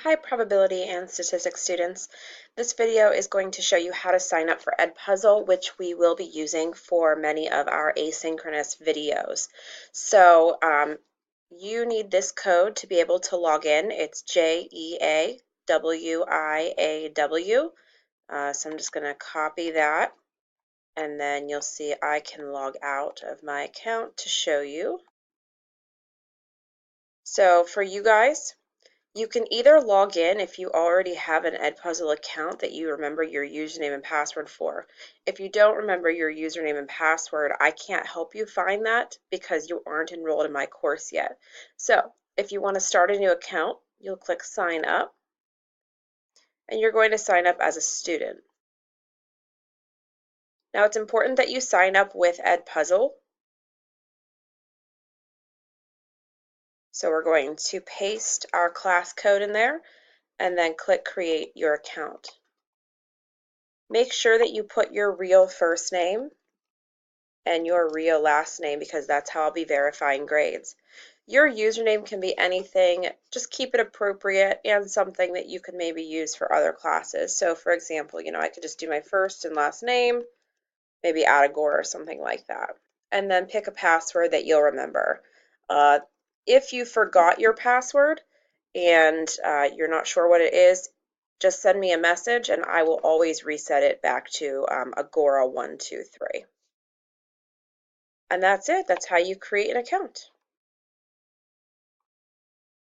Hi, probability and statistics students. This video is going to show you how to sign up for EdPuzzle, which we will be using for many of our asynchronous videos. So you need this code to be able to log in. It's JEAWIAW. So I'm just going to copy that, and then you'll see I can log out of my account to show you. So for you guys, you can either log in if you already have an EdPuzzle account that you remember your username and password for. If you don't remember your username and password, I can't help you find that because you aren't enrolled in my course yet. So if you want to start a new account, you'll click Sign Up, and you're going to sign up as a student. Now it's important that you sign up with EdPuzzle. So we're going to paste our class code in there and then click Create Your Account. Make sure that you put your real first name and your real last name because that's how I'll be verifying grades. Your username can be anything, just keep it appropriate and something that you could maybe use for other classes. So for example, I could just do my first and last name, maybe add a gore or something like that. And then pick a password that you'll remember. If you forgot your password and you're not sure what it is, just send me a message and I will always reset it back to Agora 123. And that's it. That's how you create an account.